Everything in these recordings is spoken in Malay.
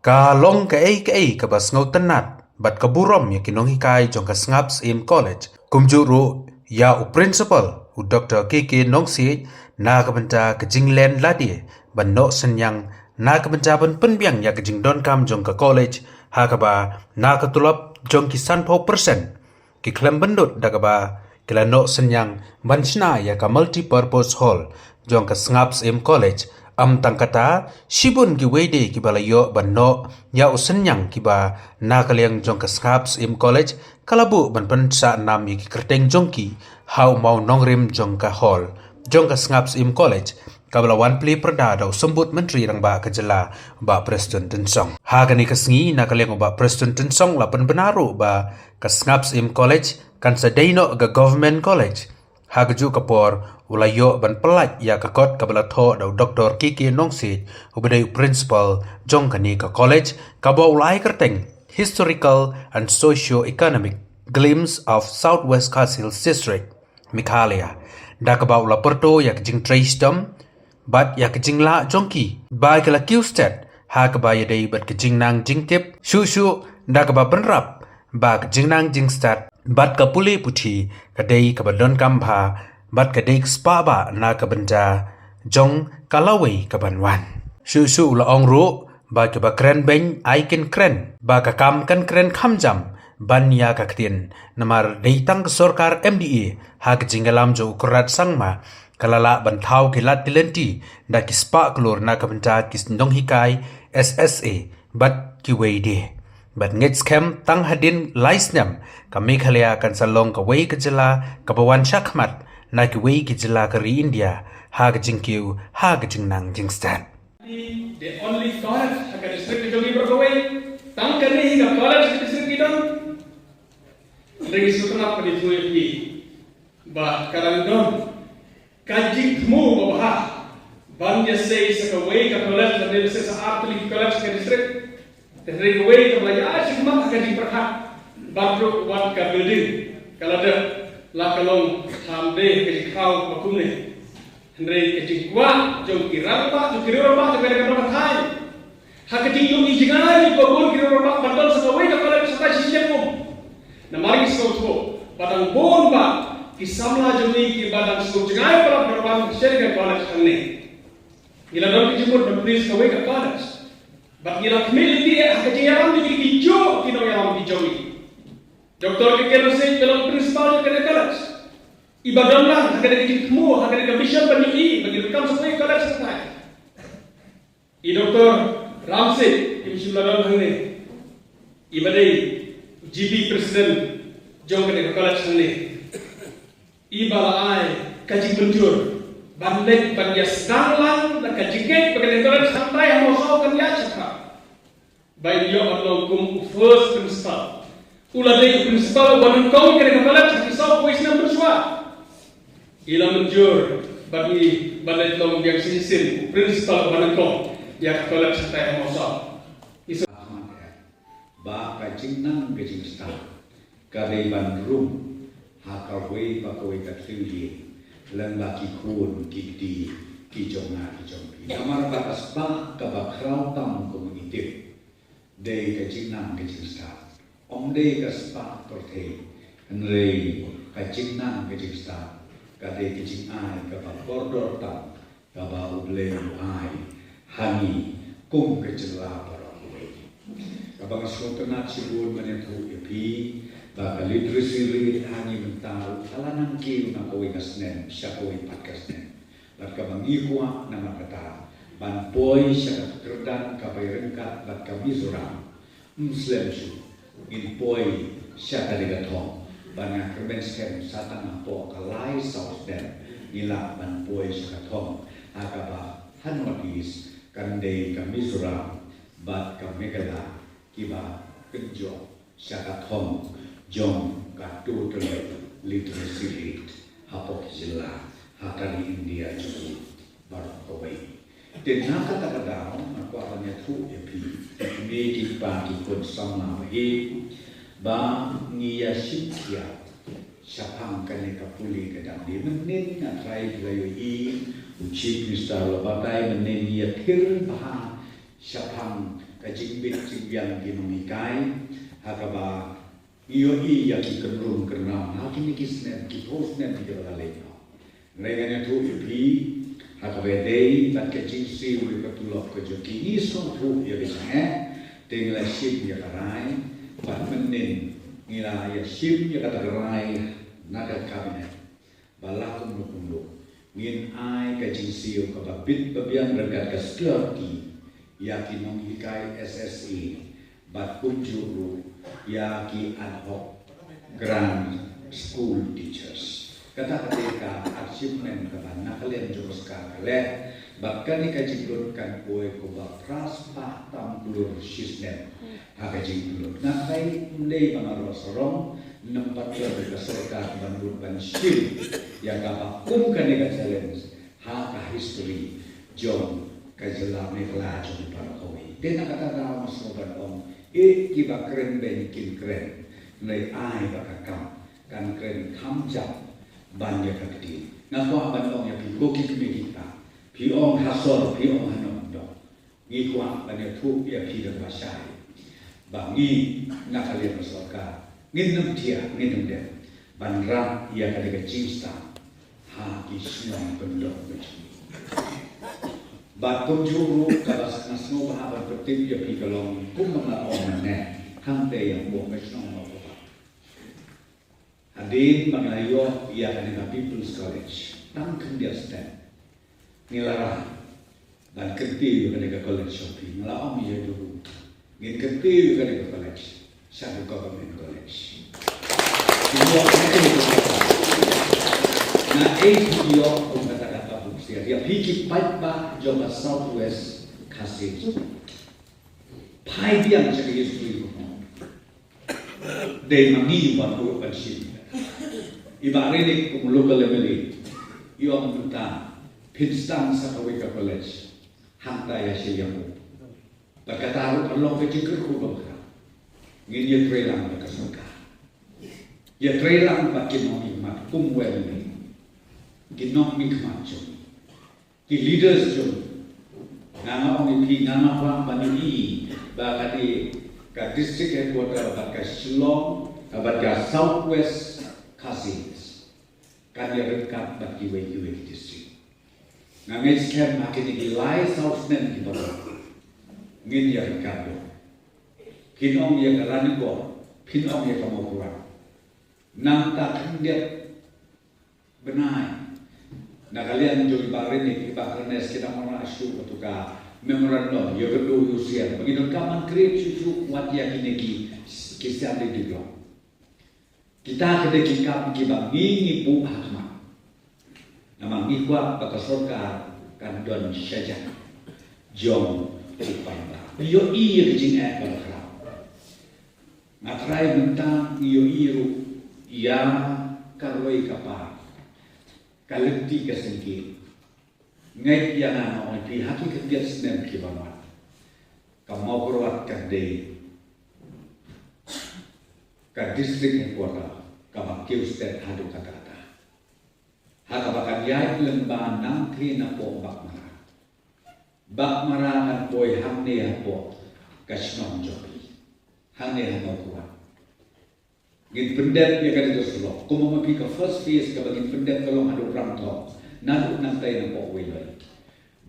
Ka long ka ei ka bas ngau tenat bat ka burom ya kinong hikai jong ka snaps im college kumjuru ya u principal u Dr. KK Nongsi na ka benta ka jinglen ladi ban no senyang na ka benta ban penbiang ya ka jingdon kam jong ka college ha ka ba na ka tulap jong ki sanpo persen ki klem bendut da ka ba kila no senyang ban shna ya ka multi-purpose hall jong ka snaps im college am tangkata shibun ki wede ki balayo banno ya usenyang ki ba na kaliang jong ka snaps im college kalabu ban pen sa nam ki kerteng jongki how mau nongrim jong ka hall jong ka snaps im college kabla wan pli perda da sembut menteri rang ba kejela ba Preston Tensong ha kani kasngi na kaliang ba Preston Tensong la pen benaru ba ka snaps im college kan sadaino ga government college hagju kapor ulayo ban pelat ya kakot kabala tho da Dr. KK Nongsi ubadai principal jong kani ka college kabo ulai kerteng historical and socio-economic glimpse of Southwest Castle District Mikhalia da kabau la perto ya jing traisdom bat ya jing la jongki ba kala Qstat ha kabaya dei bat jing nang jing tip shu da kaba benrap ba jing nang jing stat bat ka puli puthi kadai ka badon kampha bat ka dei spa ba na ka benda jong kalawei ka banwan shu la ongru ba ka ba kren beng ai ken kren ba ka kam kan kren khamjam ban ya ka ktin namar dei tang sarkar MDA ha ka jingalam jo ukurat sangma kalala ban thau ki lat tilenti da ki spa klor na ka benda ki ndong hikai SSA bat ki weide but ngets kem tang hadin laisnyam ka Meghalaya kan salong ka wei ka jila ka bawan shakmat na ki wei ki jila ka ri India ha ka jingkiu ha ka jingnang jingstan the only college ka district jogi berkawai tang ka ni ka college ka district idon regi sutna padi tuwe pi ba karang don ka jingmu ba ban ya sei sa ka wei ka college na ni sa apli college ka district dari away ke belajar cuma akan diperhak baru buat ke building kalau ada lah kalau sampai ke kau makum ni dari ke jingkwa jom kirapa jom kirapa sampai ke berapa thai hak ke jingkwa ni jangan ni kau kirapa bandel semua way kalau sampai sistem pun na mari sekau badang bon ba kisamla jom ni ki badang sekau jangan kalau berapa share ke college ni ila dong kijumur berpris away ke college but nila community hakaji yaram di hijau kino yaram hijau ini. Doktor kekero say dalam principal kena college. Ibadah lang hakaji kitmu hakaji mission bani bagi rekam sampai college sampai. I Doktor Ramsey imsulah dalam hal ibadai GB President jom kena college ni. Ibalai kaji penjur bandek bagi sedanglang dan kaji gate bagi college sampai yang mau kan ya cakap. Baik dia orang kum first principal. Uladai principal badan kau kena college kisah voice number dua. Ila menjur bagi bandai long yang sisin principal badan kau yang college sampai yang mau isu ba kajing nang kajing star kare bandrum hakawei bakawei katli lang laki kun kiti ki jonga ki jompi amar batas ba ka bakrau tam community dei kajing nang kajing star om dei ka spa torte nrei kajing nang kajing star ka dei kajing ai ka ba border tam ka ba uble ai hani kum kejela barawei ka ba sotna sibun manethu epi ba literacy rate hani mental alanang ki na kawai kasnen siya kawai pakasnen lat ka mangikwa na makata ban boy siya kerdan kabay rengkat lat ka Mizoram Muslim su in boy siya kaligatong ban nga kerbensen satan na po kalay south den nila ban boy siya katong akaba hanwatis kanday ka Mizoram bat ka Meghalaya kiba kenjo siya katong jom katu terlebih literacy rate hapok jela hakali India juga baru kawai. Dan nak kata daun aku akannya tu epi meji pagi kon sama he ba ngia sintia siapang kane kapuli kadang di menin atrai layu i uci kristal batai menin ia tir bah siapang kajing bit yang kinungikai hakaba iyo iya ki kenrum kenam hakini kisnen ki posnen di dalam Mereka tu ibi hakaba dei bat kajing si wi katulok kajoki iso tu ya bisanya dengan ship ya karai bat menin ngira ya ship ya kata karai nada kabinet balakum nukundu ngin ai kajing siu kababit babian berkat security yaki nong hikai SSE bat kunjuru yaki ad hoc grand school teachers kata ketika achievement kabana kalian jurus kale bahkan ni kajing kan kue kubak raspa tamplur sisnet hakajing dulu nah kai mulai pengaruh sorong nempat lebih keserta bandut banshil yang kapal kan ni challenge haka history jom kajelam ni kelaju di para kawi tena kata dalam sobat om kiba keren benkin keren nai ai bakakam kan keren kamjam banyak kaki ngapa bandong ya pigo kita piong hasol piong hanom do ngikwa banyak tu ya pida basai bangi nakalian masyarakat nginem dia nginem dia banram ia kadang cinta ha kisnong bendok macam bat kunjuru kalas nasno bahaban pertim ya pi kalong kumna omane hamte yang buang macam apa hadin mangayo ia kadang People's College tangkan dia stand nilara dan kerti juga dekat college shopping malah om ya dulu ngin kerti juga dekat college satu government college semua itu nah video kata-kata bukti dia pikir pipe ba jomba Southwest kasih pai dia macam itu dari mandi waktu pensiun ibarat kumuluk level yang minta Pinstan Sakawika College, Hanta ya siyamu. Berkata Allah kecil kubur. Ngin ya trelang berkesuka. Ya trelang pakai nomi mat kumwel ni. Kinok mikmat jom. Ki leaders jom. Nama orang ini nama orang bani bakati ka district headquarter bakal Shillong, bakal Southwest Cousins. Kan dia dekat bagi UAE district. Ngambil sekian makin ini lai Southland di bawah, ngin ya Ricardo, kinong ya kerana gor, kinong ya kamu kurang, nampak dia benar. Nah kalian jadi barin ni, ibaratnya kita orang asyik atau ka memorandum, ya kedua usia, begitu kaman create susu kuat ya kini kisah di dalam. Kita kedekikan kita ini bu hakmat. Nama mikwa bakasorka kan don saja jom upanda iyo iya kecing balakra matrai mentang iyo iru ya karwai kapa kalenti kasengki ngai yana no pi hakikat dia senen kibamat kamau kurwat kade ka district headquarter kamakil state hadu kata hakabakan yai lembahan nangki na po bakmara. Bakmara kan po'y hamne ya po kasnong jobi. Hamne ya mo kuwa. Gin pendet ya kan ito sulok. Kung mamapi ka first phase ka bagin pendet kalong hado rangto. Nado nantay na po wiloy.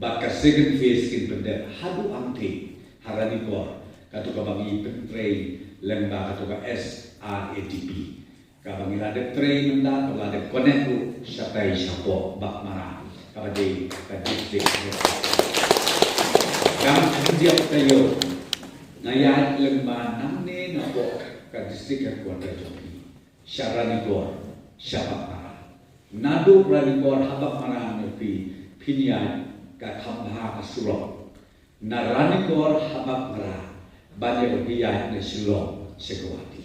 Baka second phase kin pendet hado amti harani ko. Kato ka bangi pentrain lemba kato ka SRATP. Kabang ilade train nda ilade connect siapa siapa bak marah kepada kadistik kami dia tayo ngayat lembahan namne nabo kadistik headquarter joki syarani gor siapa marah nadu rani gor habak marah nepi pinyan ka khamha ka surok narani gor habak marah banyak biaya ne sulong segawati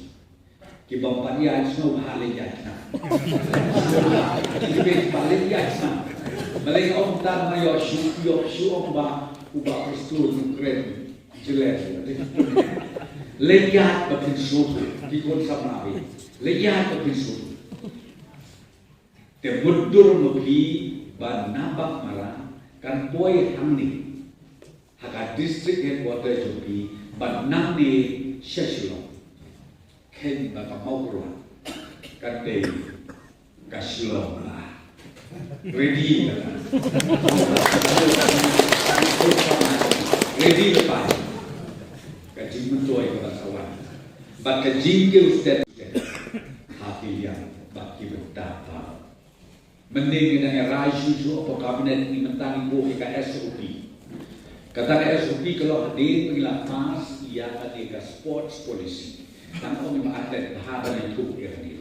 Kibang palia semua bahalik jatna. Kibang balik jatna. Malaysia orang tak mayo syu orang bah ubah kristul keren jelek. Lejat bapin susu dikon samawi. Lejat bapin susu. Te mudur mepi ban nabak marah kan boy hamni. haka district headquarter jopi ban nang ni sheshilo ken ba ka maukro kan de kasilo la ready ready lepas kajing mentoy ka sawan ba kajing ke ustad hati yang baki berdata mending dengan raju apa kabinet ni mentang ibu ke SOP kata SOP kalau hadir pengilat mas ia ada sports policy tanpa memang ada bahagian itu yang hadir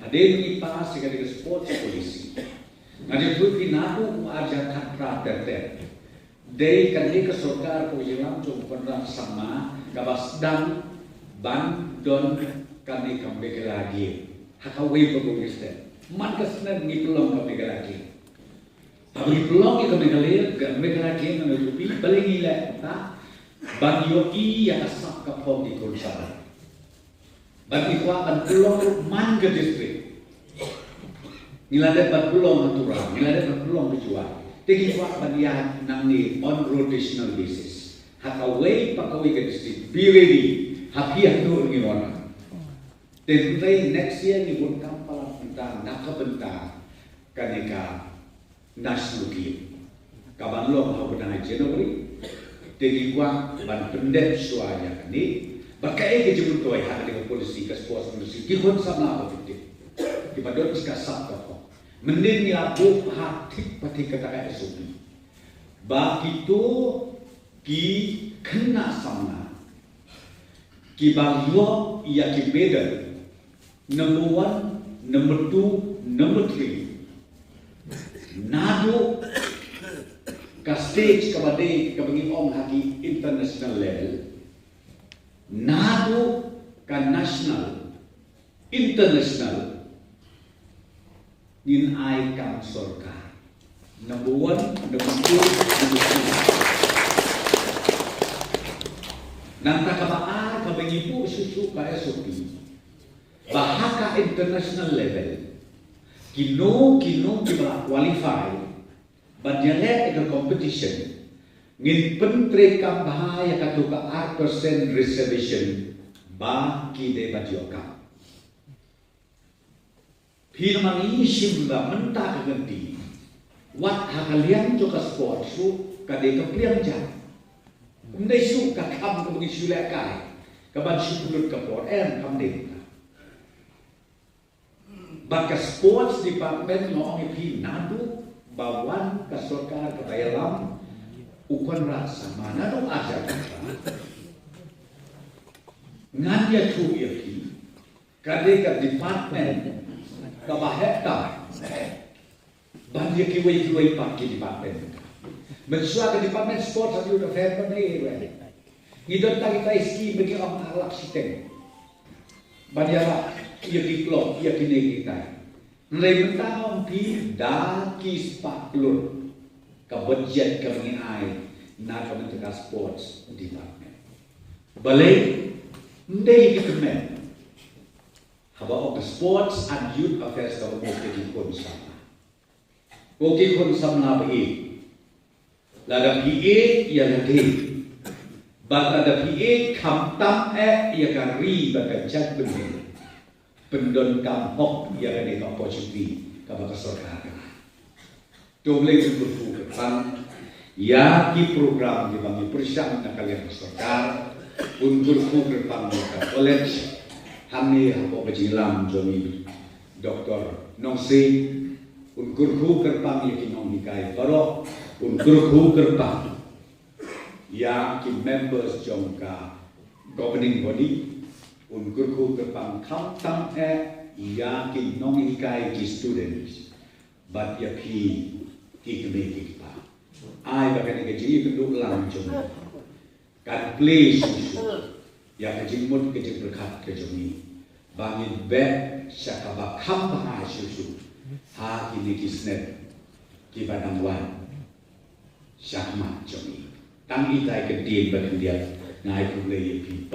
hadir mengipas dengan sports policy ngaji tu pinaku ajar kakra terter dari kandik ke sorkar ko jelam jom pernah sama kabas dan ban don kandik kambek lagi hakawai bergolisten man kesana ni pelong kambek lagi tapi pelong itu kambek lagi menutupi paling ilek ta ban yoki yang asap kapong di kursa ban ikwa ban pelong man ke distrik nilai dapat pelong natural nilai dapat pelong kejual tegi kuat bagian nang ni on rotational basis hakawai pakawai ke distrik be ready happy tu ngi wana then next year ni pun kampal tentang nak bentar kaneka national game kaban long hau benang January tegi kuat ban pendek suaya ni bakai ke jemput toy hak dengan polisi ke sports polisi di kon sama apa fikir di padon ska sab ka mending ni aku hati pati kata SOP bagi tu ki kena sama ki bagyo ia ki medal number 1 number 2 number 3 nado ka stage ka bade ka bagi om haki international level nado ka national international in I kam sorkar number 1 number 2 number 3 nang takabaa ka bengipu susu ka SOP bahaka international level kino kita qualify but jale ke competition ngin pentre kam bahaya katuka 8% reservation ba ki de badioka Firman ini simba mentah keganti. Wat hakalian joka sport su kade kepliang jam. Mendai su kakam ke bagi sulek kai. Kaban su pulut kapor kam dek. Baka sports department ngong pi nadu bawan ka sorkar ka bayalam ukon rasa mana do aja ngan dia tu ya ki kade ka department kabaheta banjir kiwai pak ki department mensua ke department sport satu udah fair ni ngidon ta kita ski bagi orang alak sistem banjala ia diplom ia kini kita nilai mentang pi daki spaklur ka budget kami ai na kami ka sports department balik ndai kita Haba of sports and youth affairs ka mo ke kon sama. Oke kon sama ba lada PA ya lade. Bak ada PA kam tam ya kan ri bak chat benih. Pendon kam hok ya kan ka opportunity ka ba sorkar. Doble berfu kan ya ki program di bagi persam na kalian sorkar untuk program pangkat college Kami apa berjilam jomi Dr. Nongsi unkurku kerpang yakin nong dikai baru unkurku kerpang yang ki members jongka governing body unkurku kerpang kamtam yakin nong dikai ki students but ya ki kemeki pa ai bakan ke ji kenduk lam jom kan play susu ya kejimut kejim berkat kejumi bangin be syakaba kampa susu ha ini kisnet ki badang wan syakmat jomi tang itai kedin bakan dia ngai kulei pi